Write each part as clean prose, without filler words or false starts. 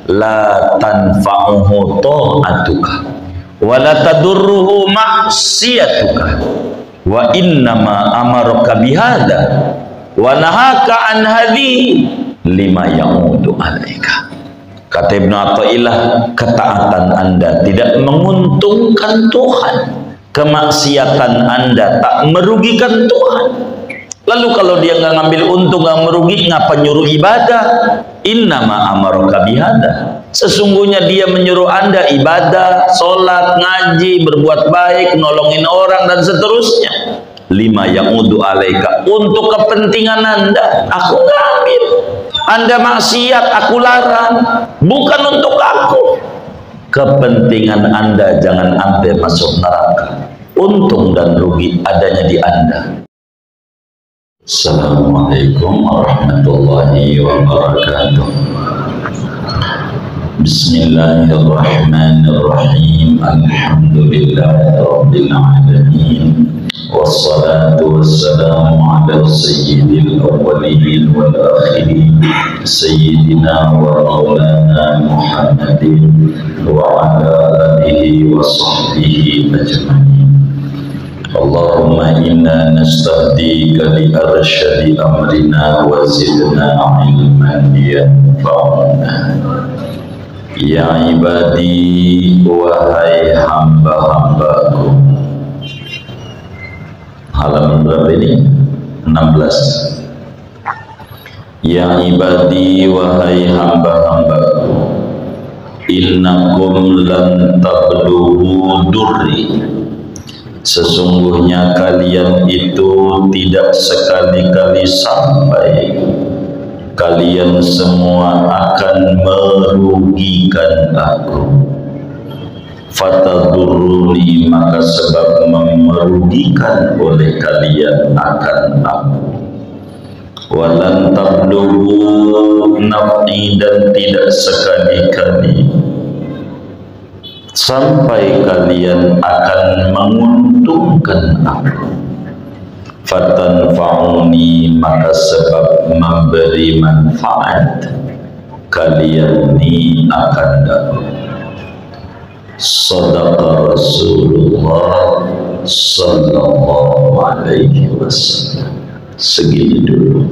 la tanfa'uhu ta'atuka wa la tadurruhu ma'siyatuka wa innama amaraka bihada wa nahaka an hadhi lima ya'udu alaika. Kata Ibnu Athaillah, ketaatan Anda tidak menguntungkan Tuhan, kemaksiatan Anda tak merugikan Tuhan. Lalu kalau dia nggak ngambil untung, nggak merugi, ngapa nyuruh ibadah? Innama amaraka bihada. Sesungguhnya dia menyuruh Anda ibadah, sholat, ngaji, berbuat baik, nolongin orang dan seterusnya. Lima ya'udu alaika, untuk kepentingan Anda. Aku nggak ambil. Anda maksiat, aku larang, bukan untuk aku. Kepentingan Anda jangan sampai masuk neraka. Untung dan rugi adanya di Anda. Assalamualaikum warahmatullahi wabarakatuh. Bismillahirrahmanirrahim. Alhamdulillahirabbil alamin. Wassalatu wassalamu ala sayyidil awwalin wal akhirin sayyidina wa maulana Muhammadin wa ala alihi wa sahbihi ajma'in. Allahumma inna nastahdika li arsyadi amrina wa zidna ilman yanfa'una. Ya ibadi, wahai hamba-hambaku. Halaman berapa ini? 16. Ya ibadi, wahai hamba-hambaku, innakum lan tablughu durri. Sesungguhnya kalian itu tidak sekali-kali sampai. Kalian semua akan merugikan aku. Fatadurruni, maka sebab merugikan oleh kalian akan aku. Walan tablughu naf'i, dan tidak sekali-kali sampai kalian akan menguntungkan aku. Fatanfa'uni, maka sebab memberi manfaat kalian ini akan dapat. Shadaqa Rasulullah sallallahu alaihi wasallam. Segini dulu.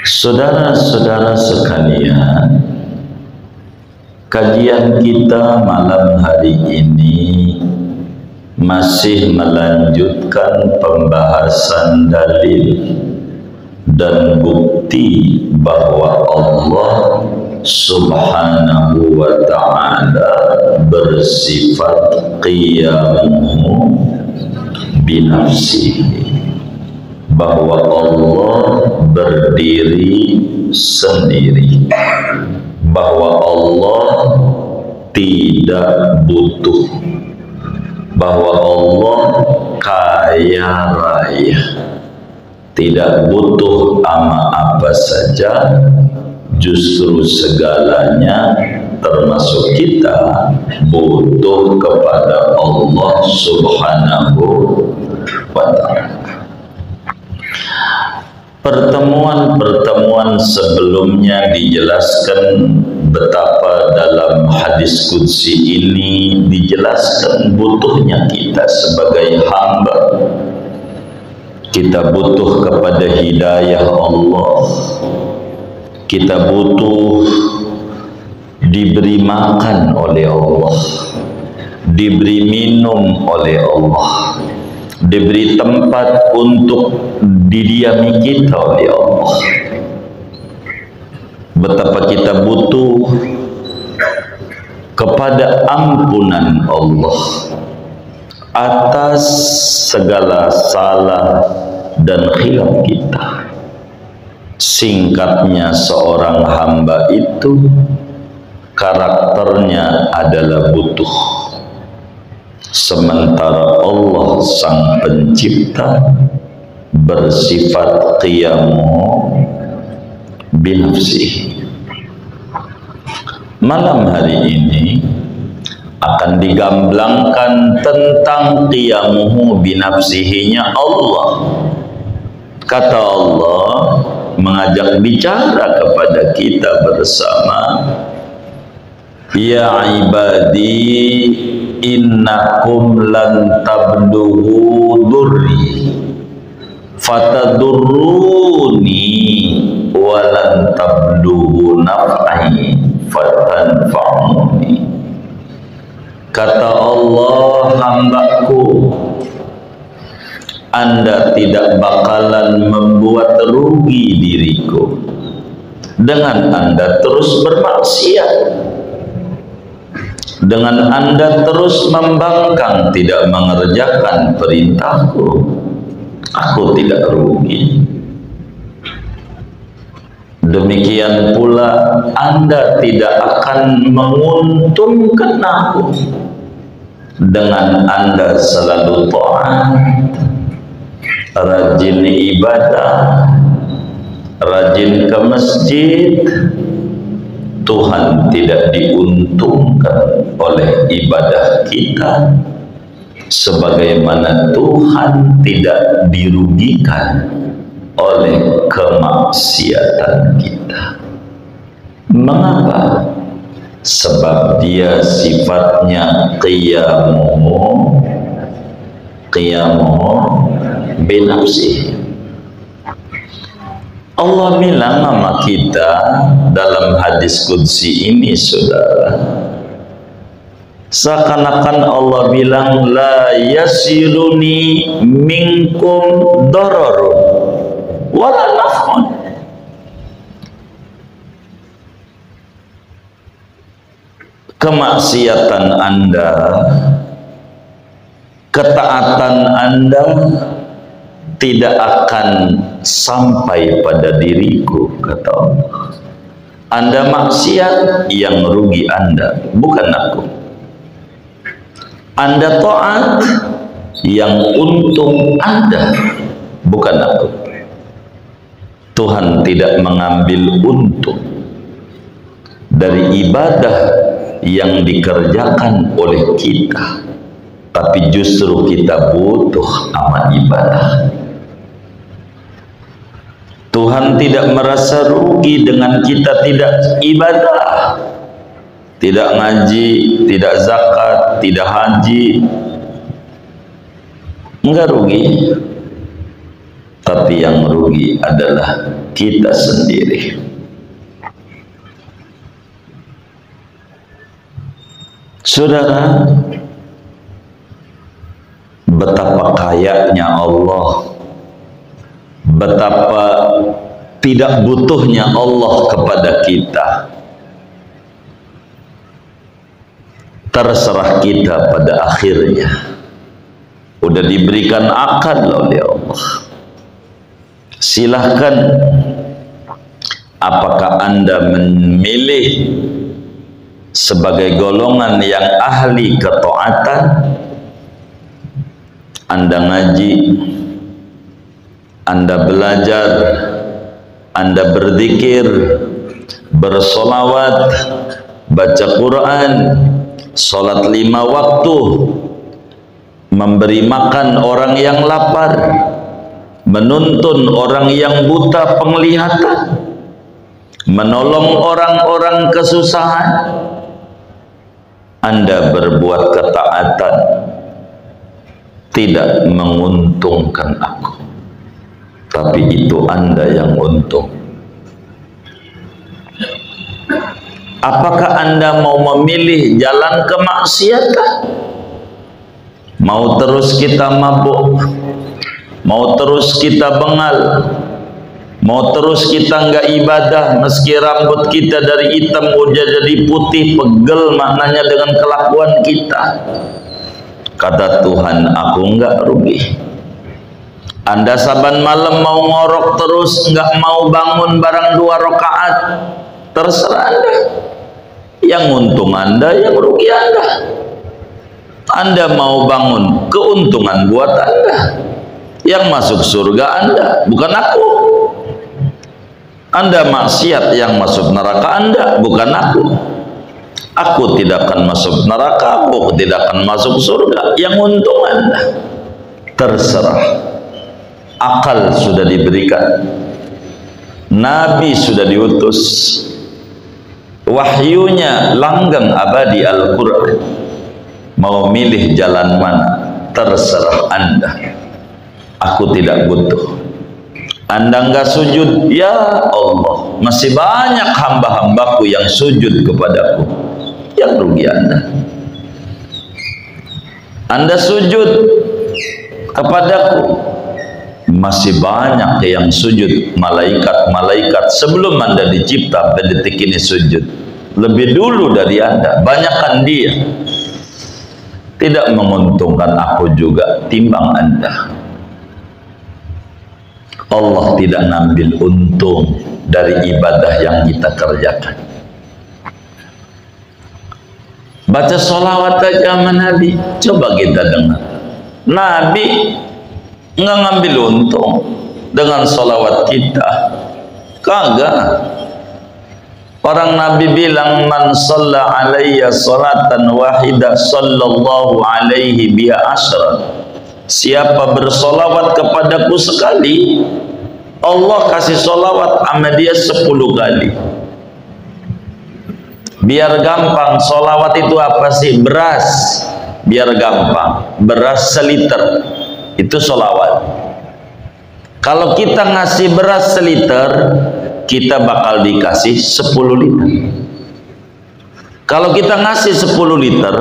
Saudara-saudara sekalian, kajian kita malam hari ini masih melanjutkan pembahasan dalil dan bukti bahwa Allah Subhanahu wa ta'ala bersifat qiyamuhu binafsihi, bahwa Allah berdiri sendiri, bahwa Allah tidak butuh, bahwa Allah kaya raya, tidak butuh ama apa saja, justru segalanya termasuk kita butuh kepada Allah Subhanahu wa ta'ala. Pertemuan-pertemuan sebelumnya dijelaskan betapa dalam hadis qudsi ini dijelaskan butuhnya kita sebagai hamba. Kita butuh kepada hidayah Allah. Kita butuh diberi makan oleh Allah, diberi minum oleh Allah, diberi tempat untuk didiami kita oleh Allah. Betapa kita butuh kepada ampunan Allah atas segala salah dan khilaf kita. Singkatnya, seorang hamba itu karakternya adalah butuh, sementara Allah sang pencipta bersifat qiyamuhu binafsihi. Malam hari ini akan digamblangkan tentang qiyamuhu binafsihinya Allah. Kata Allah, mengajak bicara kepada kita bersama. Ya ibadi, innakum lan tablughu durri fatadurruni walan tablughu naf'i fatanfa'uni. Kata Allah, hambaku, Anda tidak bakalan membuat rugi diriku dengan Anda terus bermaksiat, dengan Anda terus membangkang tidak mengerjakan perintahku. Aku tidak rugi. Demikian pula Anda tidak akan menguntungkan aku dengan Anda selalu taat, rajin ibadah, rajin ke masjid. Tuhan tidak diuntungkan oleh ibadah kita, sebagaimana Tuhan tidak dirugikan oleh kemaksiatan kita. Mengapa? Sebab dia sifatnya qiyamuhu binafsi. Allah bilang sama kita dalam hadis qudsi ini, saudara, seakan-akan Allah bilang la yasiluni minkum dararun wala naf'un. Kemaksiatan Anda, ketaatan Anda tidak akan sampai pada diriku, kata Allah. Anda maksiat, yang rugi Anda, bukan aku. Anda taat, yang untung Anda, bukan aku. Tuhan tidak mengambil untung dari ibadah yang dikerjakan oleh kita, tapi justru kita butuh amal ibadah. Tuhan tidak merasa rugi dengan kita tidak ibadah, tidak ngaji, tidak zakat, tidak haji. Enggak rugi. Tapi yang rugi adalah kita sendiri. Saudara, betapa kayanya Allah, betapa tidak butuhnya Allah kepada kita. Terserah kita pada akhirnya. Udah diberikan akal oleh Allah. Silahkan, apakah Anda memilih sebagai golongan yang ahli ketaatan? Anda ngaji, Anda belajar, Anda berzikir, bersolawat, baca Quran, sholat 5 waktu, memberi makan orang yang lapar, menuntun orang yang buta penglihatan, menolong orang-orang kesusahan. Anda berbuat ketaatan tidak menguntungkan aku, tapi itu Anda yang untung. Apakah Anda mau memilih jalan kemaksiatan? Mau terus kita mabuk, mau terus kita bengal, mau terus kita nggak ibadah, meski rambut kita dari hitam udah jadi putih, pegel maknanya dengan kelakuan kita. Kata Tuhan, aku nggak rugi. Anda saban malam mau ngorok terus, nggak mau bangun barang 2 rakaat, terserah Anda. Yang untung Anda, yang rugi Anda. Anda mau bangun, keuntungan buat Anda. Yang masuk surga Anda, bukan aku. Anda maksiat, yang masuk neraka Anda, bukan aku. Aku tidak akan masuk neraka, aku tidak akan masuk surga. Yang untung Anda. Terserah. Akal sudah diberikan. Nabi sudah diutus, wahyunya langgeng abadi Al-Quran. Mau milih jalan mana, terserah Anda. Aku tidak butuh. Anda enggak sujud, ya Allah, masih banyak hamba-hambaku yang sujud kepadaku. Yang rugi Anda. Anda sujud kepadaku, masih banyak yang sujud, malaikat-malaikat sebelum Anda dicipta pada detik ini sujud. Lebih dulu dari Anda, banyakkan dia. Tidak menguntungkan aku juga timbang Anda. Allah tidak ngambil untung dari ibadah yang kita kerjakan. Baca sholawat aja sama Nabi, coba kita dengar. Nabi nggak ngambil untung dengan sholawat kita, kagak. Orang Nabi bilang, man shalla alayya sholatan wahidah sallallahu alaihi biha asyra. Siapa bersolawat kepadaku sekali, Allah kasih solawat sama dia 10 kali. Biar gampang, solawat itu apa sih? Beras. Biar gampang, beras seliter itu solawat. Kalau kita ngasih beras seliter, kita bakal dikasih 10 liter. Kalau kita ngasih 10 liter,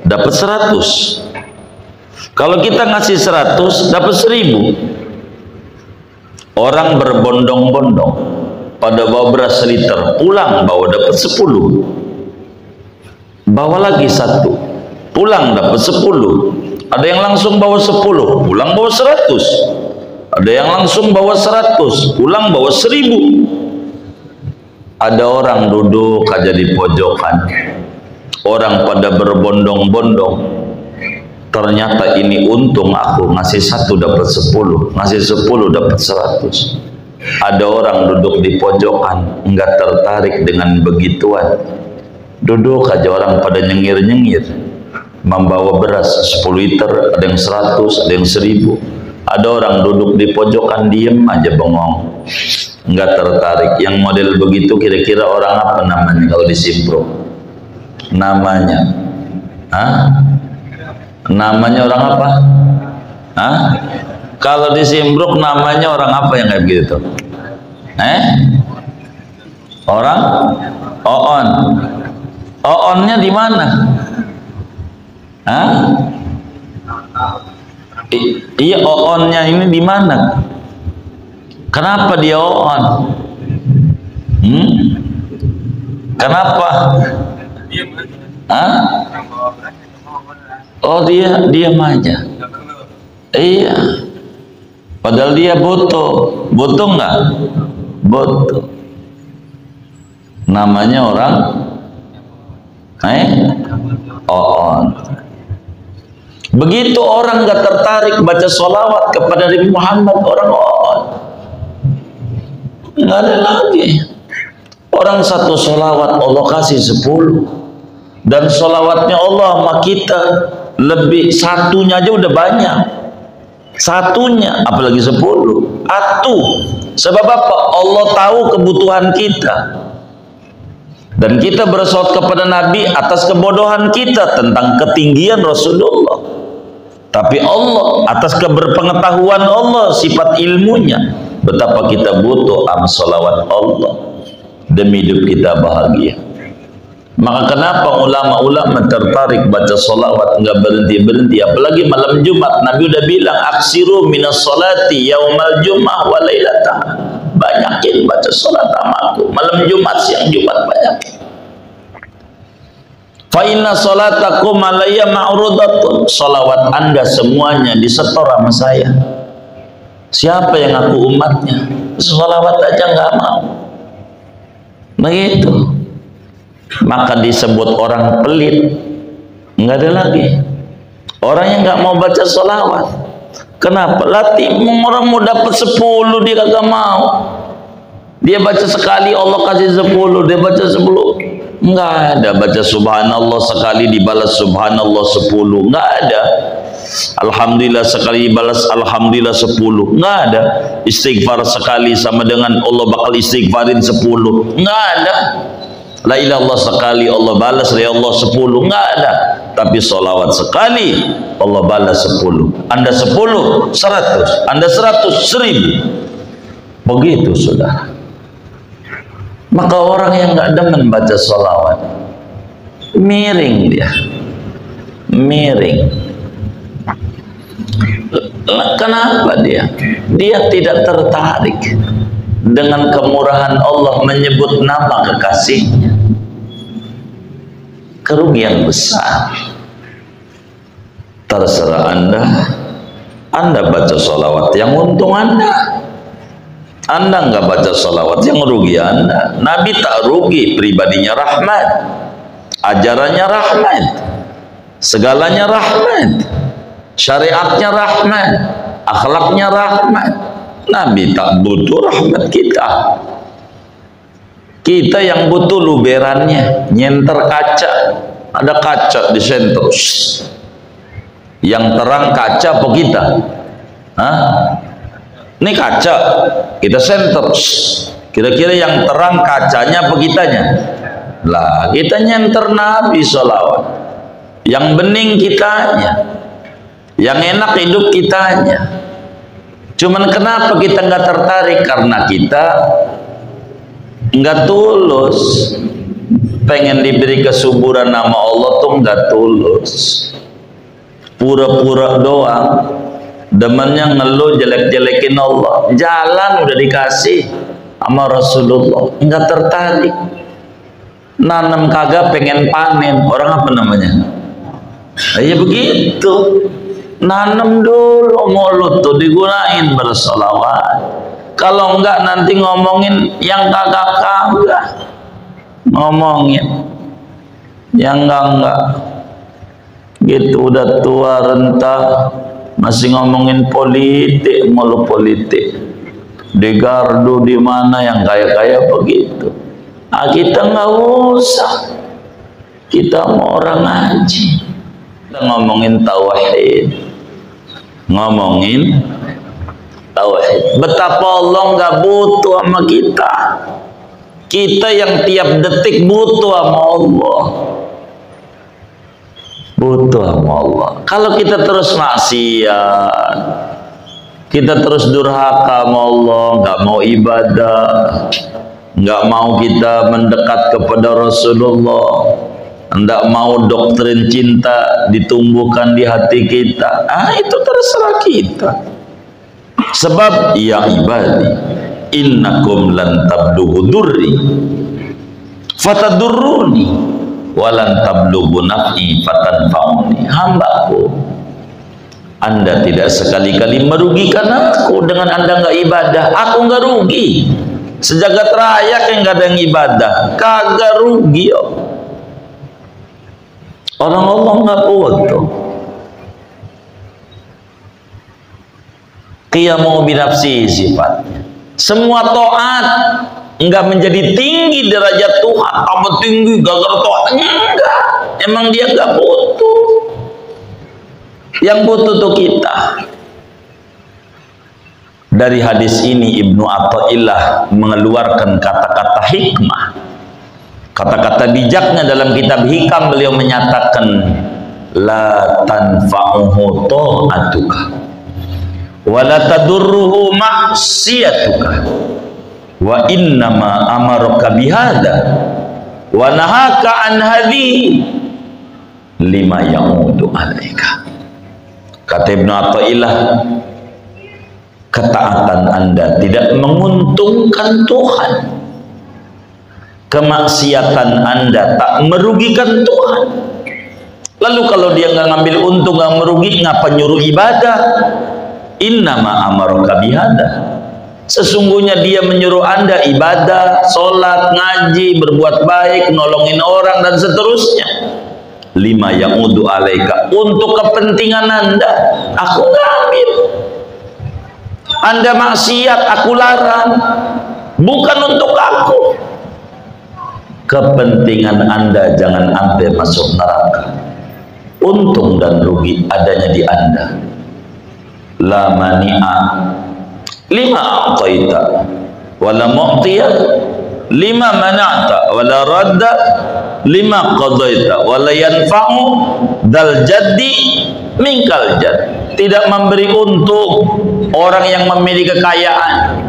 dapat 100. Kalau kita ngasih 100, dapat 1000. Orang berbondong-bondong pada bawa beras seliter, pulang bawa dapat 10. Bawa lagi 1, pulang dapat 10. Ada yang langsung bawa 10, pulang bawa 100. Ada yang langsung bawa 100, pulang bawa 1000. Ada orang duduk aja di pojokan, orang pada berbondong-bondong. Ternyata ini untung aku, ngasih 1 dapat 10, ngasih 10 dapat 100. Ada orang duduk di pojokan, enggak tertarik dengan begituan. Duduk aja orang pada nyengir-nyengir, membawa beras 10 liter, ada yang 100, ada yang 1000. Ada orang duduk di pojokan, diem aja bengong, enggak tertarik. Yang model begitu kira-kira orang apa namanya kalau di Simpro? Namanya, namanya orang apa? Kalau di Simbruk namanya orang apa yang kayak begitu? Orang Oon. Oonnya di mana? Iya, Oonnya ini di mana? Kenapa dia Oon? Kenapa? Oh, dia diam aja. Iya. Padahal dia butuh. Butuh nggak? Butuh. Namanya orang Oon. Begitu orang nggak tertarik baca sholawat kepada Nabi Muhammad, orang Oon. Nggak ada lagi. Orang satu sholawat Allah kasih 10. Dan sholawatnya Allah sama kita lebih, satunya aja udah banyak. Satunya apalagi 10. Sebab apa? Allah tahu kebutuhan kita. Dan kita bersolawat kepada Nabi atas kebodohan kita tentang ketinggian Rasulullah. Tapi Allah atas keberpengetahuan Allah, sifat ilmunya, betapa kita butuh sholawat Allah demi hidup kita bahagia. Maka kenapa ulama-ulama tertarik baca sholawat nggak berhenti-berhenti, apalagi malam Jumat. Nabi udah bilang, aksiru minas sholati yaumal jum'ah wa lailatah. Banyakin baca sholat amaku malam Jumat, siang Jumat, banyakin. Fa inna sholatakum alayya ma'rudatun. Sholawat Anda semuanya disetor sama saya. Siapa yang aku umatnya? Sholawat aja nggak mau. Begitu. Maka disebut orang pelit. Nggak ada lagi orang yang nggak mau baca sholawat. Kenapa? Latih orang mau dapat 10 dia kagak mau. Dia baca sekali Allah kasih 10, dia baca 10. Nggak ada baca subhanallah sekali dibalas subhanallah 10. Nggak ada. alhamdulillah sekali balas alhamdulillah 10. Nggak ada. Istighfar sekali sama dengan Allah bakal istighfarin 10. Nggak ada. La ilaha illallah sekali Allah balas ya Allah 10. Nggak ada. Tapi sholawat sekali Allah balas 10. Anda 10 100, Anda 100 1000. Begitu saudara. Maka orang yang nggak demen baca sholawat, miring dia, miring. Kenapa dia? Dia tidak tertarik dengan kemurahan Allah menyebut nama kekasihnya. Kerugian besar. Terserah Anda baca sholawat yang untung Anda nggak baca sholawat yang rugi Anda. Nabi tak rugi, pribadinya rahmat, ajarannya rahmat, segalanya rahmat, syariatnya rahmat, akhlaknya rahmat. Nabi tak butuh rahmat kita. Kita yang butuh luberannya, nyenter kaca. Ada kaca di senter. Yang terang kaca apa kita? Hah? Ini kaca, kita senter. Kira-kira yang terang kacanya apa kitanya? Lah, kita nyenter Nabi sholawat. Yang bening kitanya, yang enak hidup kitanya. Cuman kenapa kita nggak tertarik? Karena kita nggak tulus. Pengen diberi kesuburan nama Allah tuh nggak tulus. Pura-pura doang. Demennya ngeluh jelek-jelekin Allah. Jalan udah dikasih sama Rasulullah, nggak tertarik. Nanam kagak pengen panen. Orang apa namanya? Ya begitu. Nanam dulu mulut tuh digunain bersolawat. Kalau enggak nanti ngomongin yang kagak ngomongin yang enggak gitu. Udah tua renta masih ngomongin politik, mulu politik. Di gardu di mana yang kaya-kaya begitu. Kita nggak usah. Kita mau orang ngaji. Kita ngomongin tauhid. Ngomongin tauhid. Betapa Allah nggak butuh sama kita. Kita yang tiap detik butuh sama Allah. Butuh sama Allah. Kalau kita terus maksiat, kita terus durhaka sama Allah, nggak mau ibadah, nggak mau kita mendekat kepada Rasulullah, nggak mau doktrin cinta ditumbuhkan di hati kita, itu terserah kita. Sebab ya ibadi, innakum lan tablughu durri fatadurruni walan tablughu naf'i fatanfa'uni. Hambaku, Anda tidak sekali-kali merugikan aku dengan Anda nggak ibadah. Aku nggak rugi. Sejagat raya kayak nggak ada yang ibadah, kagak rugi. Orang Allah nggak butuh. Qiyamu binafsi sifatnya. Semua taat enggak menjadi tinggi derajat Tuhan. Apa tinggi gara-gara taatnya? Enggak. Emang dia enggak butuh. Yang butuh tuh kita. Dari hadis ini Ibnu Athaillah mengeluarkan kata-kata hikmah. Kata-kata bijaknya dalam kitab Hikam. Beliau menyatakan la tanfa'uhu ta'atuka wa la tadurruhu ma'siyatuka wa innama amaraka bihada wa nahaka an hadhi lima ya'udu alaika. Kata Ibnu Athaillah, ketaatan Anda tidak menguntungkan Tuhan, kemaksiatan Anda tak merugikan Tuhan. Lalu kalau dia nggak ngambil untung, nggak merugi, ngapa nyuruh ibadah? Innama amaraka bihada, sesungguhnya dia menyuruh Anda ibadah, sholat, ngaji, berbuat baik, nolongin orang dan seterusnya. Lima ya'udu alaika, untuk kepentingan Anda. Aku nggak ambil. Anda maksiat, aku larang, bukan untuk aku. Kepentingan Anda jangan sampai masuk neraka. untung dan rugi adanya di Anda. La mani'a lima a'taita wala mu'tiya lima mana'ta wala radda lima qadaita wala yanfa'u dal jaddi minkal jadd. Tidak memberi untung orang yang memiliki kekayaan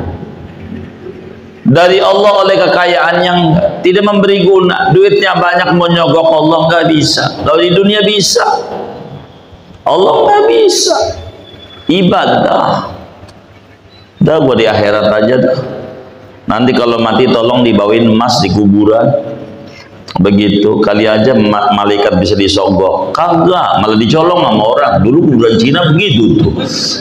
dari Allah oleh kekayaan yang tidak memberi guna. Duitnya banyak menyogok Allah, nggak bisa. Kalau di dunia bisa, Allah nggak bisa. Ibadah dah, gua di akhirat aja dah. Nanti kalau mati tolong dibawain emas di kuburan. Begitu kali aja malaikat bisa disogok. Kagak, malah dicolong sama orang. Dulu kuburan Cina begitu tuh.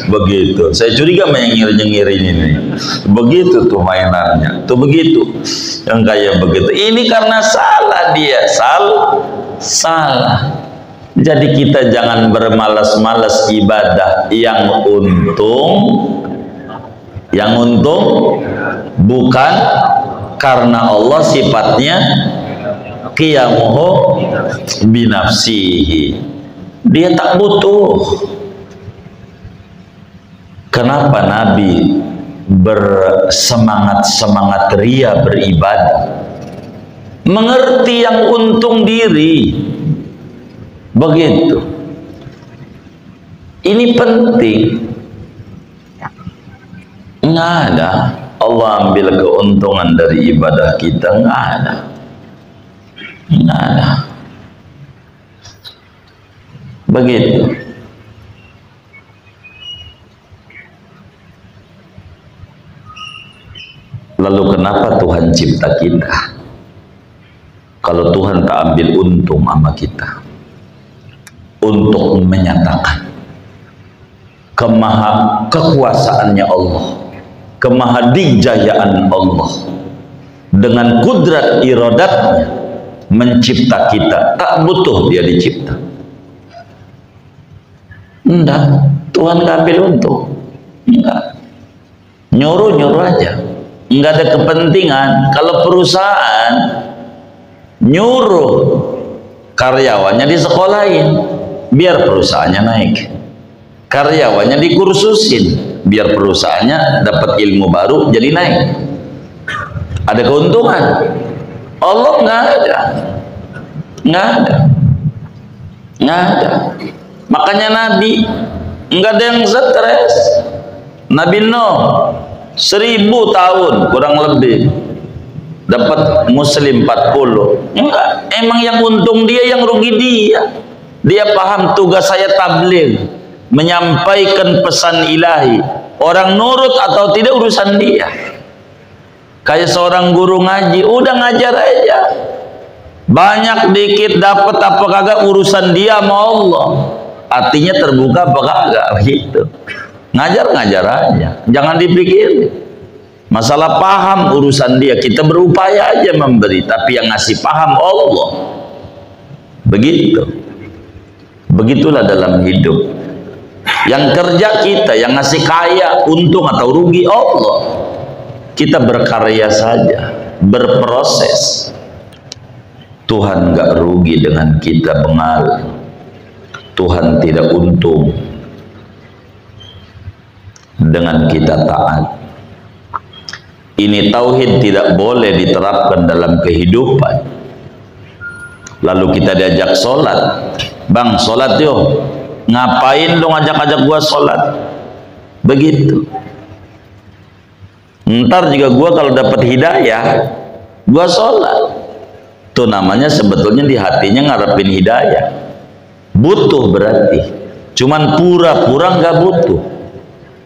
Begitu. Saya curiga nyengir-nyengirin ini. Begitu tuh mainannya. Tuh begitu. Yang kayak begitu. Ini karena salah dia. Salah. Jadi kita jangan bermalas-malas ibadah yang untung bukan karena Allah sifatnya qiyamuhu binafsihi. Dia tak butuh. Kenapa Nabi bersemangat ria beribadah? Mengerti yang untung diri. Begitu. Ini penting. Nggak ada Allah ambil keuntungan dari ibadah kita, nggak ada. Nggak ada. Begitu. Lalu kenapa Tuhan cipta kita? Kalau Tuhan tak ambil untung sama kita untuk menyatakan kekuasaannya Allah, kemahadigjayaan Allah dengan kudrat iradatnya mencipta kita. Tak butuh dia dicipta. Enggak, Tuhan gak ambil untung. Enggak, nyuruh aja. Enggak ada kepentingan. Kalau perusahaan nyuruh karyawannya disekolahin biar perusahaannya naik, karyawannya dikursusin biar perusahaannya dapat ilmu baru jadi naik. Ada keuntungan. Allah nggak ada. Makanya Nabi nggak ada yang stres. Nabi Nuh 1000 tahun kurang lebih dapat muslim 40. Enggak, emang yang untung dia, yang rugi dia. Dia paham tugas saya tabligh, menyampaikan pesan ilahi. Orang nurut atau tidak urusan dia. Kayak seorang guru ngaji, udah ngajar aja. Banyak dikit dapat apa kagak urusan dia sama Allah. Hatinya terbuka apa kagak gitu. Ngajar aja, jangan dipikir. Masalah paham urusan dia, kita berupaya aja memberi, tapi yang ngasih paham Allah. Begitu. Begitulah dalam hidup. Yang kerja kita, yang ngasih kaya, untung atau rugi Allah. Kita berkarya saja, berproses. Tuhan gak rugi dengan kita bengal. Tuhan tidak untung dengan kita taat. Ini tauhid tidak boleh diterapkan dalam kehidupan. Lalu kita diajak sholat, bang sholat yuk. Ngapain lu ngajak-ajak gua sholat? Begitu. Ntar juga gua kalau dapat hidayah, gua sholat. Itu namanya sebetulnya di hatinya ngarepin hidayah. Butuh berarti. Cuman pura-pura nggak butuh.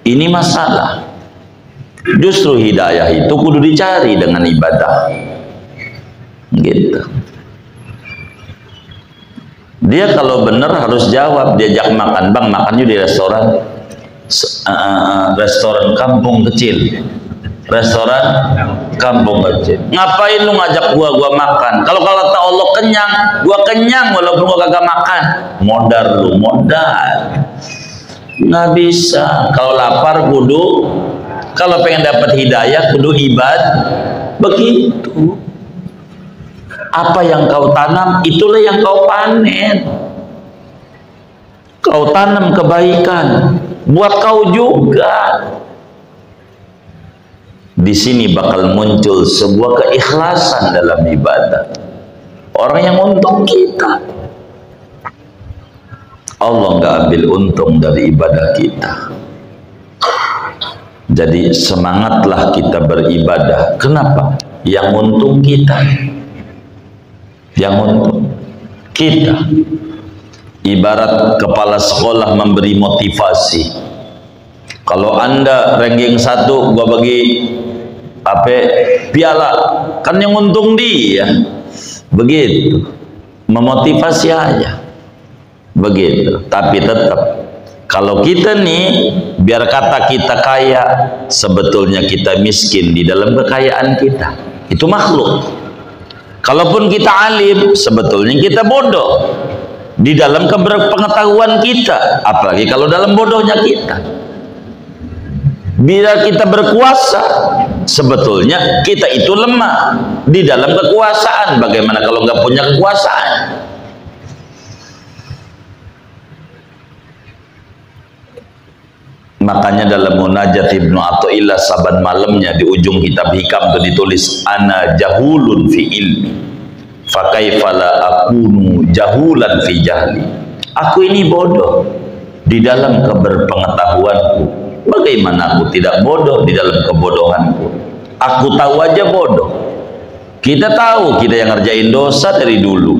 Ini masalah. Justru hidayah itu kudu dicari dengan ibadah. Gitu. Dia kalau benar harus jawab, diajak makan, bang makannya di restoran kampung kecil. Restoran kampung kecil. Ngapain lu ngajak gua makan? Kalau kata Allah kenyang, gua kenyang walaupun gua kagak makan. Modal lu, modal. Nggak bisa. Kalau lapar kudu, kalau pengen dapat hidayah kudu ibadah. Begitu. Apa yang kau tanam itulah yang kau panen. Kau tanam kebaikan buat kau juga. Di sini bakal muncul sebuah keikhlasan dalam ibadah. Orang yang untung kita. Allah nggak ambil untung dari ibadah kita. Jadi semangatlah kita beribadah. Kenapa? Yang untung kita. Yang untung kita. Ibarat kepala sekolah memberi motivasi. Kalau Anda ranking 1, gua bagi piala, kan yang untung dia. Begitu. Memotivasi aja. Begitu. Tapi tetap kalau kita nih, biar kata kita kaya, sebetulnya kita miskin di dalam kekayaan kita. Itu makhluk. Kalaupun kita alim, sebetulnya kita bodoh di dalam pengetahuan kita, apalagi kalau dalam bodohnya kita. Bila kita berkuasa, sebetulnya kita itu lemah di dalam kekuasaan. Bagaimana kalau nggak punya kekuasaan? Makanya dalam munajat Ibnu Athaillah saban malamnya di ujung kitab hikam itu ditulis, ana jahulun fi ilmi fa kaifa la akunu jahulan fi jahli. Aku ini bodoh di dalam keberpengetahuanku. Bagaimana aku tidak bodoh di dalam kebodohanku? Aku tahu aja bodoh. Kita tahu kita yang ngerjain dosa dari dulu.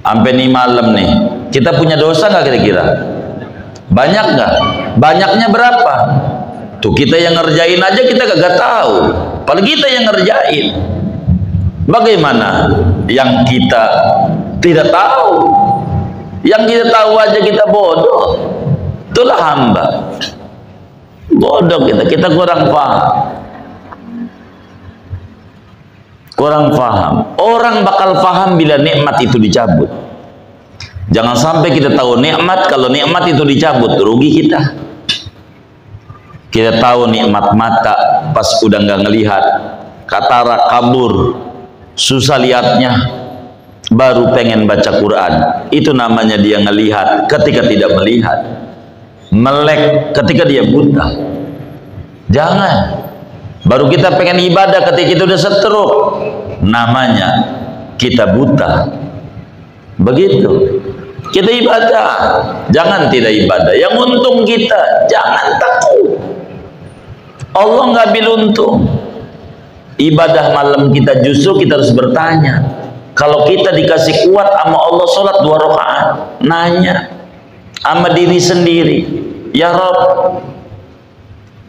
Sampai nih malam nih, kita punya dosa nggak kira-kira? Banyak nggak? Banyaknya berapa? Tuh kita yang ngerjain aja kita gak tahu. Apalagi kita yang ngerjain. Bagaimana yang kita tidak tahu? Yang kita tahu aja kita bodoh. Itulah hamba. Bodoh kita kurang paham. Kurang paham. Orang bakal paham bila nikmat itu dicabut. Jangan sampai kita tahu nikmat, kalau nikmat itu dicabut, rugi kita. Kita tahu nikmat mata, pas udah nggak ngelihat, katarak kabur, susah lihatnya, baru pengen baca Quran. Itu namanya dia ngelihat ketika tidak melihat. Melek ketika dia buta. Jangan. Baru kita pengen ibadah ketika itu udah setruk. Namanya kita buta. Begitu. Kita ibadah, jangan tidak ibadah. Yang untung kita, jangan takut. Allah nggak ambil untung. Ibadah malam kita justru kita harus bertanya. Kalau kita dikasih kuat sama Allah, sholat 2 rakaat, nanya sama diri sendiri, ya Rabb,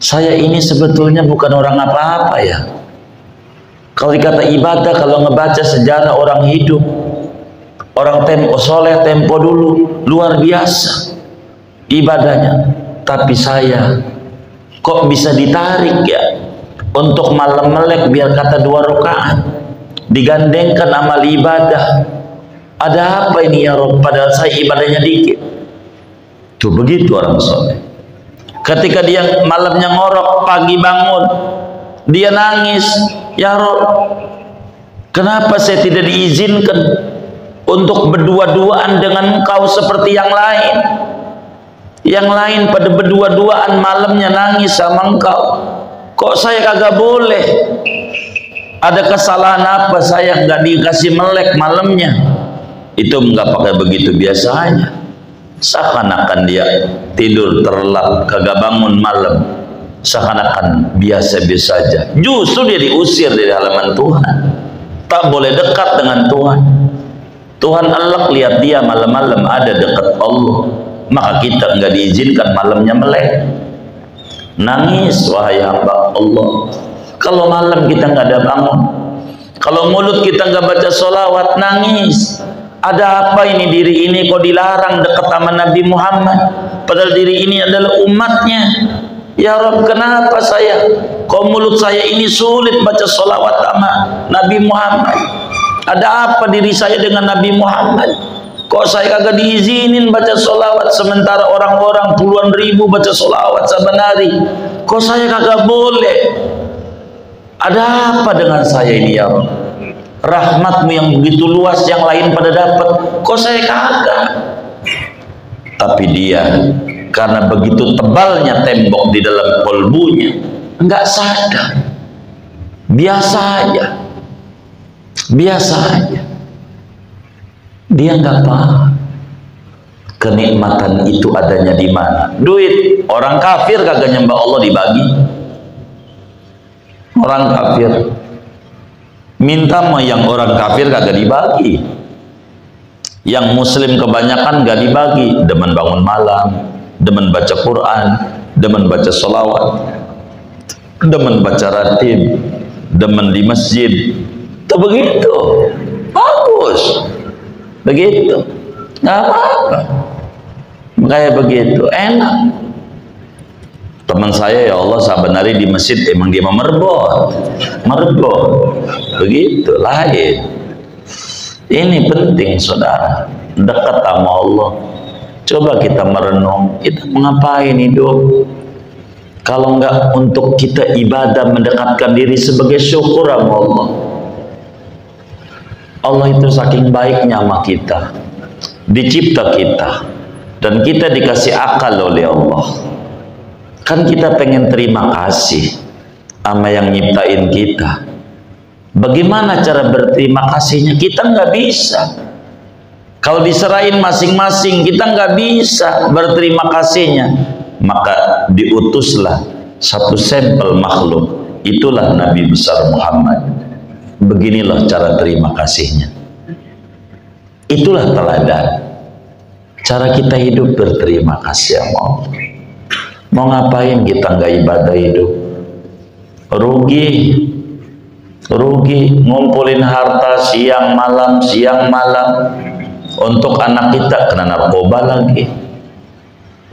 saya ini sebetulnya bukan orang apa-apa ya. Kalau dikata ibadah, kalau ngebaca sejarah orang hidup, orang tempo soleh, tempo dulu luar biasa ibadahnya, tapi saya kok bisa ditarik ya untuk malam melek biar kata 2 rakaat digandengkan amal ibadah. Ada apa ini ya Rabb, padahal saya ibadahnya dikit. Tuh begitu orang soleh. Ketika dia malamnya ngorok, pagi bangun dia nangis, ya Rabb, kenapa saya tidak diizinkan untuk berdua-duaan dengan engkau seperti yang lain? Yang lain pada berdua-duaan malamnya nangis sama engkau, kok saya kagak boleh? Ada kesalahan apa saya nggak dikasih melek malamnya? Itu nggak pakai begitu biasanya. Seakan-akan dia tidur terlelap, kagak bangun malam, seakan-akan biasa-biasa aja. Justru dia diusir dari halaman Tuhan. Tak boleh dekat dengan Tuhan. Tuhan Allah lihat dia malam-malam ada dekat Allah, maka kita nggak diizinkan malamnya melek. Nangis wahai hamba Allah. Kalau malam kita nggak ada bangun, kalau mulut kita nggak baca sholawat, nangis. Ada apa ini diri ini kok dilarang dekat sama Nabi Muhammad, padahal diri ini adalah umatnya. Ya Rabb, kenapa saya kok mulut saya ini sulit baca sholawat sama Nabi Muhammad? Ada apa diri saya dengan Nabi Muhammad? Kok saya kagak diizinin baca sholawat, sementara orang-orang puluhan ribu baca sholawat saban hari? Kok saya kagak boleh? Ada apa dengan saya ini ya Rabb? Rahmatmu yang begitu luas, yang lain pada dapat, kok saya kagak? Tapi dia karena begitu tebalnya tembok di dalam kolbunya, enggak sadar, biasa aja, biasa aja. Dia enggak paham kenikmatan itu adanya di mana. Duit orang kafir kagak nyembah Allah dibagi. Orang kafir minta mau yang orang kafir kagak dibagi. Yang muslim kebanyakan gak dibagi. Demen bangun malam, demen baca Quran, demen baca sholawat, demen baca ratib, demen di masjid. Itu begitu, bagus, begitu, nggak apa-apa, kayak begitu, enak. Teman saya, ya Allah, sebenarnya di masjid emang dia merbot, begitu, lain. Ini penting, saudara, dekat sama Allah. Coba kita merenung, kita mengapain hidup? Kalau enggak untuk kita ibadah, mendekatkan diri sebagai syukur sama Allah. Allah itu saking baiknya sama kita, dicipta kita, dan kita dikasih akal oleh Allah. Kan kita pengen terima kasih sama yang nyiptain kita. Bagaimana cara berterima kasihnya? Kita nggak bisa. Kalau diserahin masing-masing, kita nggak bisa berterima kasihnya. Maka diutuslah satu sampel makhluk, itulah Nabi besar Muhammad. Beginilah cara terima kasihnya. Itulah teladan cara kita hidup, berterima kasih sama Allah. Mau ngapain kita nggak ibadah hidup? Rugi ngumpulin harta siang malam untuk anak kita, kena narkoba lagi,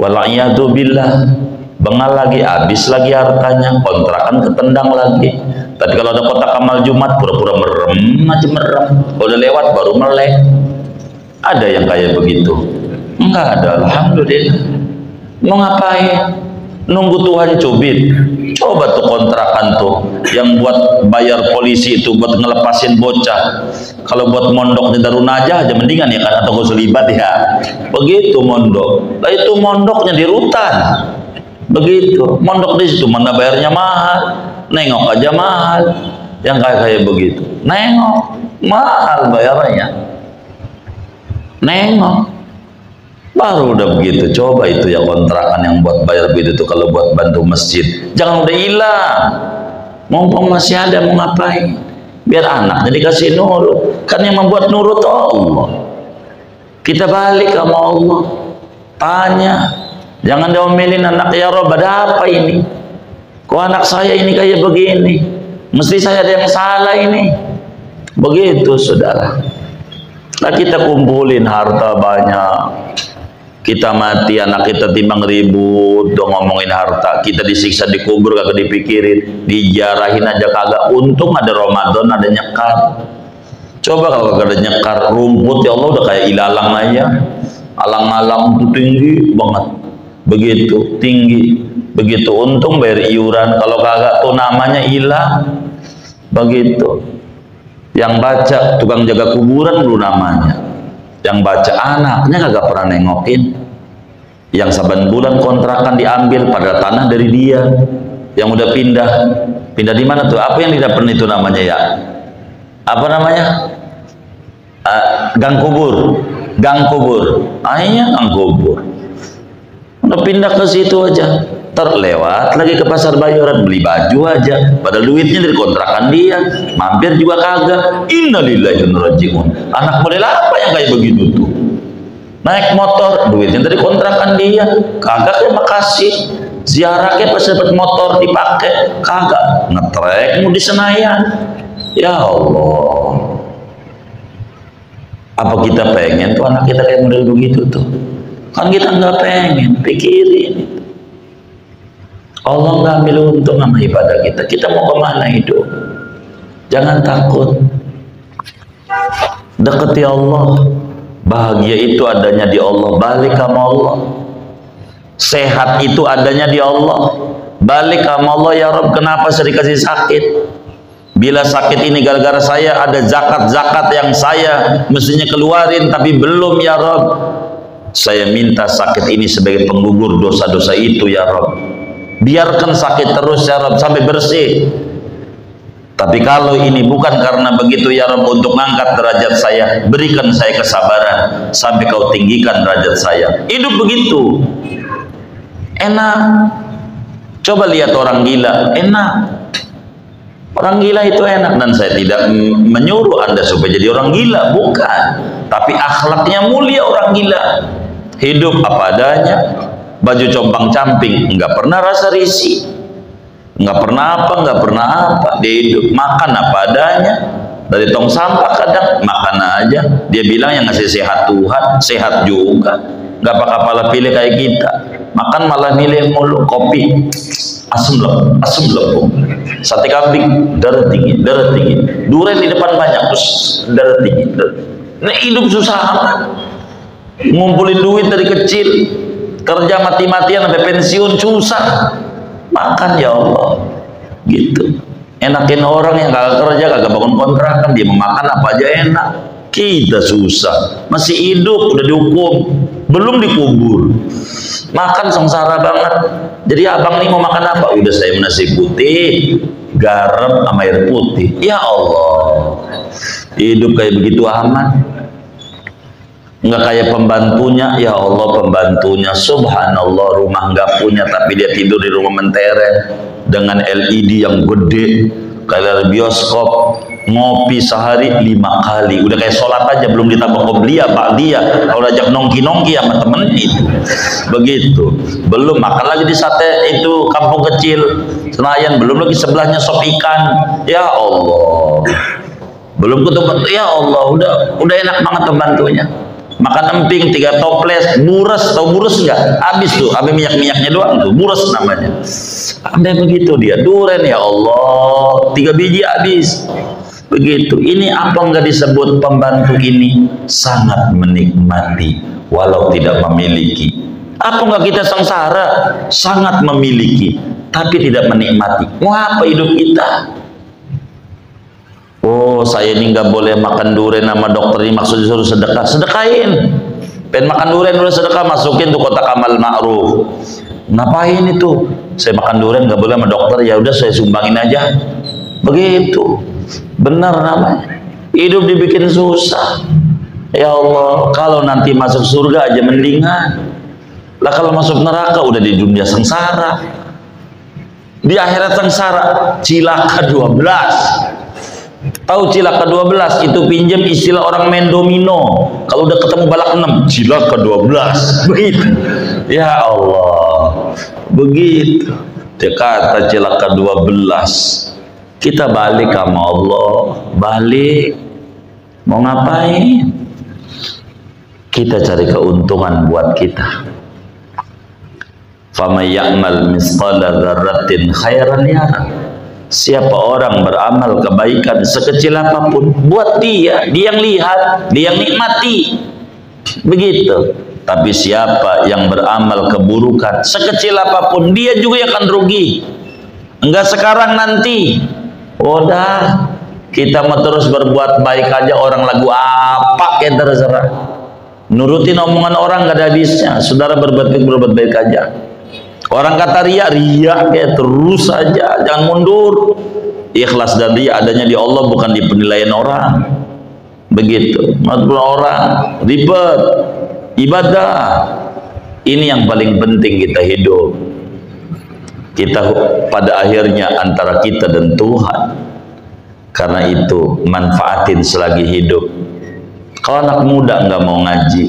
wala'iyadu billah, bengal lagi, habis lagi hartanya, kontrakan ketendang lagi. Tapi kalau ada kotak amal Jumat, pura-pura merem, udah lewat baru melek. Ada yang kayak begitu? Enggak ada, alhamdulillah. Mau ngapain? Nunggu Tuhan cubit. Coba tuh kontrakan tuh yang buat bayar polisi itu buat ngelepasin bocah. Kalau buat mondok di Darun Najah aja mendingan ya kan, atau gak usah libat ya. Begitu mondok. Lah itu mondoknya di rutan. Begitu. Mondok di situ mana bayarnya mahal. Nengok aja mahal. Yang kayak begitu. Nengok mahal bayarnya. Nengok. Baru udah begitu, coba itu ya kontrakan yang buat bayar begitu tuh, kalau buat bantu masjid, jangan udah hilang. Mumpung masih ada, mau ngapain? Biar anaknya dikasih nurut. Kan yang membuat nurut Allah. Kita balik sama Allah, tanya, jangan diomelin anak, ya Rob, ada apa ini? Kok anak saya ini kayak begini? Mesti saya ada yang salah ini. Begitu, saudara. Nah, kita kumpulin harta banyak. Kita mati, anak kita timbang ribut, udah ngomongin harta, kita disiksa di kubur kagak dipikirin, dijarahin aja kagak. Untung ada Ramadan, ada nyekar. Coba kalau kagak ada nyekar, rumput ya Allah udah kayak ilalang aja. Alang-alang itu tinggi banget, begitu tinggi, begitu. Untung bayar iuran, kalau kagak tuh namanya hilang. Begitu. Yang baca tukang jaga kuburan dulu namanya. Yang baca anaknya kagak pernah nengokin. Yang saban bulan kontrakan diambil pada tanah dari dia. Yang udah pindah di mana tuh? Apa yang tidak pernah itu namanya ya? Apa namanya? Gang kubur. Akhirnya gang kubur. Udah pindah ke situ aja. Terlewat lagi ke pasar Bayoran beli baju aja, padahal duitnya dari kontrakan dia, mampir juga kagak. Innalillahi wa inna ilaihi raji'un. Anak model apa yang kayak begitu tuh? Naik motor, duitnya dari kontrakan dia, kagak terima kasih. Ziarahnya pas dapat motor dipakai, kagak. Ngetrek mau di Senayan. Ya Allah. Apa kita pengen tuh anak kita kayak model begitu tuh? Kan kita nggak pengen, pikirin. Allah nggak ambil untung sama ibadah kita. Kita mau kemana hidup? Jangan takut. Dekati Allah. Bahagia itu adanya di Allah. Balik sama Allah. Sehat itu adanya di Allah. Balik sama Allah, ya Rob, kenapa saya dikasih sakit? Bila sakit ini gara-gara saya, ada zakat-zakat yang saya mestinya keluarin tapi belum, ya Rob. Saya minta sakit ini sebagai penggugur dosa-dosa itu ya Rabb. Biarkan sakit terus ya Rabb sampai bersih. Tapi kalau ini bukan karena begitu ya Rabb untuk mengangkat derajat saya, berikan saya kesabaran sampai kau tinggikan derajat saya. Hidup begitu. Enak. Coba lihat orang gila, enak. Orang gila itu enak, dan saya tidak menyuruh Anda supaya jadi orang gila, bukan. Tapi akhlaknya mulia orang gila. Hidup apa adanya, baju compang-camping, nggak pernah rasa risih, nggak pernah apa, dia hidup. Makan apa adanya, dari tong sampah kadang makan aja. Dia bilang yang ngasih sehat Tuhan, sehat juga. Nggak pakai kepala pilih kayak kita. Makan malah milih mulu, kopi asam lembut, sate kambing darah tinggi, durian di depan banyak terus darah tinggi. Nah, hidup susah amat. Ngumpulin duit dari kecil, kerja mati-matian sampai pensiun susah. Makan ya Allah gitu. Enakin orang yang kagak kerja, kagak bangun kontrakan, dia memakan apa aja enak. Kita susah, masih hidup udah dihukum, belum dikubur, makan sengsara banget. Jadi abang nih mau makan apa? Udah saya nasi putih, garam sama air putih. Ya Allah, hidup kayak begitu aman. Nggak kayak pembantunya, ya Allah pembantunya, subhanallah, rumah nggak punya tapi dia tidur di rumah menteret dengan LED yang gede, kayak bioskop, ngopi sehari 5 kali, udah kayak sholat aja belum ditambah qobliyah, ba'diyah, kalau ajak nongki-nongki sama temennya itu, begitu. Belum makan lagi di sate itu kampung kecil Senayan, belum lagi sebelahnya sop ikan, ya Allah, belum ketemu, ya Allah, udah enak banget pembantunya. Makan emping 3 toples, buras, tau buras nggak? Habis tuh, habis minyak-minyaknya doang tuh, buras namanya. Ada begitu dia, duren ya Allah, 3 biji habis. Begitu. Ini apa nggak disebut pembantu ini sangat menikmati walau tidak memiliki? Apa nggak kita sengsara? Sangat memiliki, tapi tidak menikmati. Mau apa hidup kita? Oh, saya ini nggak boleh makan durian sama dokter ini, maksudnya suruh sedekah, sedekahin. Pengen makan durian udah sedekah, masukin tuh kotak amal ma'ruf. Ngapain itu? Saya makan durian nggak boleh sama dokter, ya udah saya sumbangin aja. Begitu. Benar namanya. Hidup dibikin susah. Ya Allah, kalau nanti masuk surga aja mendingan. Lah kalau masuk neraka udah di dunia sengsara. Di akhirat sengsara, cilaka 12. Tahu cilaka 12 itu pinjam istilah orang main domino. Kalau udah ketemu balak 6, cilaka 12. Begitu. Ya Allah. Begitu. Dia kata cilaka 12. Kita balik sama Allah, balik. Mau ngapain? Kita cari keuntungan buat kita. Faman ya'mal misqala dzarratin khairan yarah. Siapa orang beramal kebaikan sekecil apapun, buat dia yang lihat, dia yang nikmati. Begitu. Tapi siapa yang beramal keburukan sekecil apapun, dia juga yang akan rugi. Enggak sekarang, nanti. Udah, kita mau terus berbuat baik aja, orang lagu apa kayak terserah. Nurutin omongan orang gak ada habisnya. Saudara berbuat baik aja. Orang kata ria kayak terus aja, jangan mundur. Ikhlas dan ria adanya di Allah, bukan di penilaian orang. Begitu. Menurut orang ribet ibadah. Ini yang paling penting kita hidup. Kita pada akhirnya antara kita dan Tuhan. Karena itu manfaatin selagi hidup. Kalau anak muda nggak mau ngaji,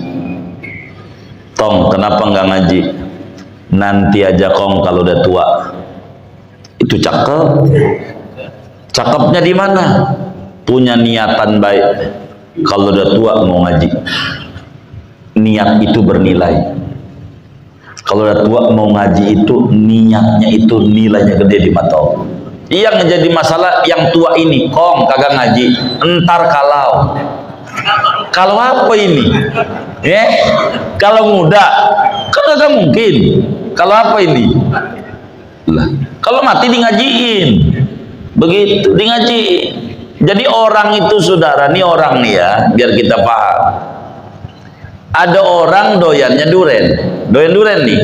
tong kenapa nggak ngaji? Nanti aja kong kalau udah tua. Itu cakep. Cakepnya di mana? Punya niatan baik. Kalau udah tua mau ngaji, niat itu bernilai. Kalau udah tua mau ngaji itu niatnya itu nilainya gede di mata Allah. Yang menjadi masalah yang tua ini, kong kagak ngaji, entar kalau apa ini? Ya, kalau muda kan kagak mungkin. Kalau apa ini? Lah, kalau mati di ngajiin. Begitu, di ngajiin. Jadi orang itu saudara, nih orang nih ya, biar kita paham. Ada orang doyannya duren, doyan duren nih,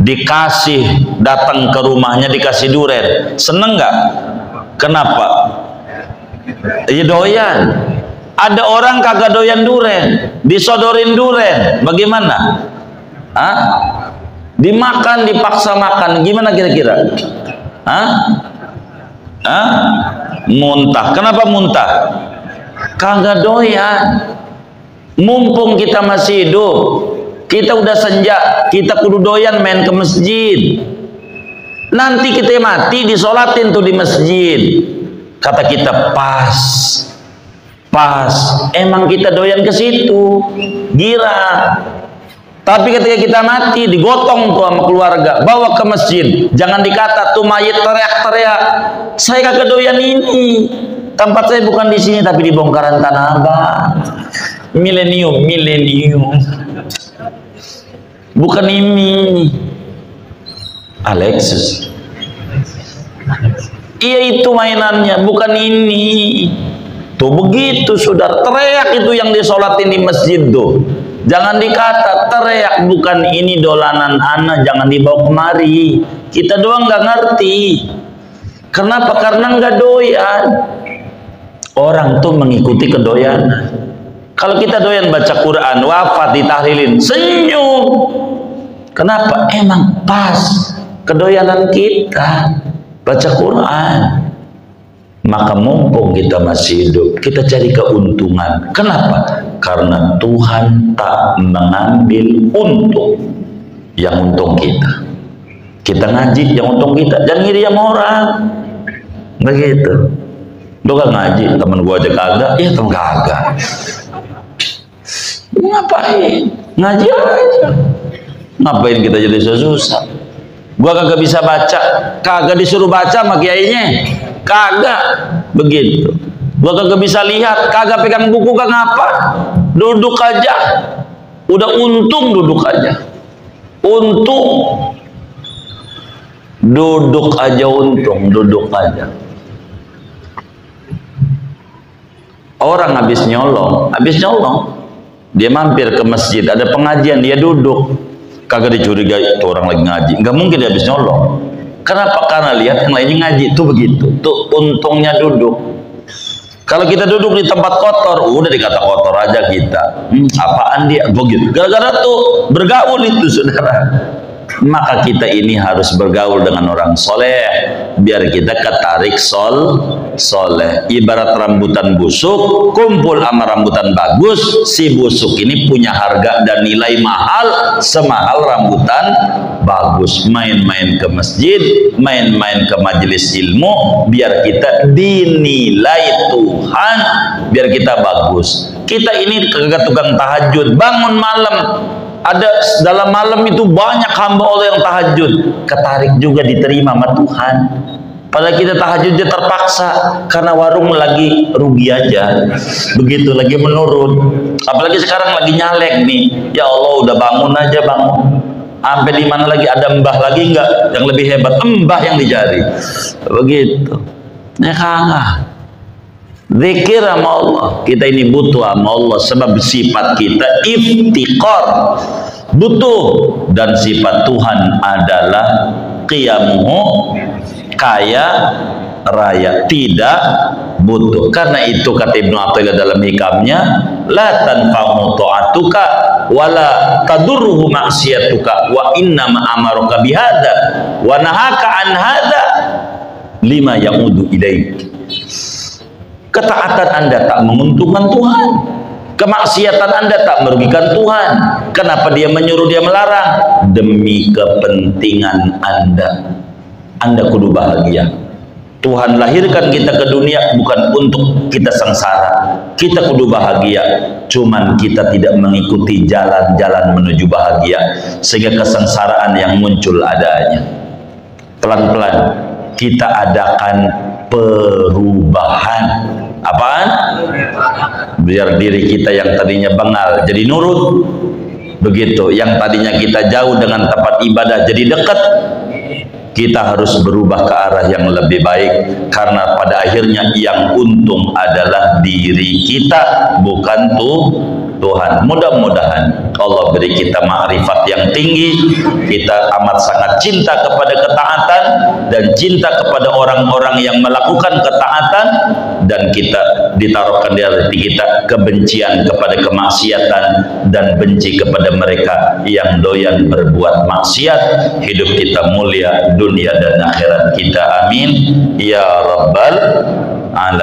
dikasih, datang ke rumahnya dikasih duren, seneng nggak? Kenapa? Iya doyan. Ada orang kagak doyan duren, disodorin duren, bagaimana? Hah? Dimakan, dipaksa makan, gimana kira-kira? Hah? Hah? Muntah. Kenapa muntah? Kagak doyan. Mumpung kita masih hidup, kita udah senja, kita kudu doyan main ke masjid. Nanti kita mati disolatin tuh di masjid. Kata kita pas, emang kita doyan ke situ, gira. Tapi ketika kita mati digotong tuh sama keluarga, bawa ke masjid. Jangan dikata tuh mayit teriak-teriak, saya kagak doyan ini. Tempat saya bukan di sini tapi di bongkaran Tanah Abang. Milenium. Bukan ini. Alexis. Iya itu mainannya, bukan ini. Tuh begitu saudara, teriak itu yang disolatin di masjid tuh. Jangan dikata teriak, bukan ini dolanan anak, jangan dibawa kemari. Kita doang nggak ngerti. Kenapa? Karena nggak doyan. Orang tuh mengikuti kedoyanan. Kalau kita doyan baca Quran, wafat ditahlilin, senyum. Kenapa? Emang pas kedoyanan kita baca Quran. Maka mumpung kita masih hidup, kita cari keuntungan. Kenapa? Karena Tuhan tak mengambil untung yang untung kita. Kita ngaji yang untung kita, jangan ngiri sama orang. Begitu. Lu gak ngaji, temen gua aja kagak, ya temen kagak. Ngapain? Ngaji aja. Ngapain kita jadi susah? Gua kagak bisa baca, kagak disuruh baca sama kiainya, kagak. Begitu. Gua kagak bisa lihat, kagak pegang buku, kagak apa. Duduk aja. Udah untung duduk aja. Untung. Duduk aja untung, duduk aja. Orang habis nyolong, dia mampir ke masjid, ada pengajian, dia duduk, kagak dicurigai itu orang lagi ngaji, nggak mungkin dia habis nyolong. Kenapa? Karena lihat yang lainnya ngaji, itu begitu, tuh untungnya duduk. Kalau kita duduk di tempat kotor, udah dikata kotor aja kita, apaan dia, begitu. Gara-gara tuh bergaul itu saudara. Maka kita ini harus bergaul dengan orang soleh, biar kita ketarik soleh. Ibarat rambutan busuk, kumpul sama rambutan bagus. Si busuk ini punya harga dan nilai mahal, semahal rambutan bagus. Main-main ke masjid, main-main ke majelis ilmu, biar kita dinilai Tuhan, biar kita bagus. Kita ini kagak tukang tahajud, bangun malam. Ada dalam malam itu banyak hamba Allah yang tahajud, ketarik juga diterima sama Tuhan. Padahal kita tahajudnya terpaksa karena warung lagi rugi aja, begitu lagi menurun. Apalagi sekarang lagi nyalek nih, ya Allah udah bangun aja bangun. Sampai di mana lagi ada mbah lagi enggak yang lebih hebat, mbah yang dicari, begitu. Ya kagak. Zikir sama Allah, kita ini butuh sama Allah sebab sifat kita iftiqar, butuh, dan sifat Tuhan adalah qiyamuhu, kaya raya, tidak butuh. Karena itu kata Ibnu Athaillah dalam hikamnya, la tanfa'u ta'atuka wala tadurruhu ma'siyatuka wa inna ma amaraka bihadza wa nahaka an hadza lima ya'udu ilaik. Ketaatan Anda tak menguntungkan Tuhan, kemaksiatan Anda tak merugikan Tuhan. Kenapa dia menyuruh, dia melarang? Demi kepentingan Anda. Anda kudu bahagia. Tuhan lahirkan kita ke dunia bukan untuk kita sengsara. Kita kudu bahagia. Cuman kita tidak mengikuti jalan-jalan menuju bahagia, sehingga kesengsaraan yang muncul adanya. Pelan-pelan kita adakan perubahan. Apaan? Biar diri kita yang tadinya bengal jadi nurut, begitu. Yang tadinya kita jauh dengan tempat ibadah jadi dekat. Kita harus berubah ke arah yang lebih baik, karena pada akhirnya yang untung adalah diri kita, bukan Tuhan. Mudah-mudahan Allah beri kita makrifat yang tinggi, kita amat sangat cinta kepada ketaatan dan cinta kepada orang-orang yang melakukan ketaatan, dan kita ditaruhkan di hati kita kebencian kepada kemaksiatan dan benci kepada mereka yang doyan berbuat maksiat. Hidup kita mulia dunia dan akhirat kita, amin ya rabbal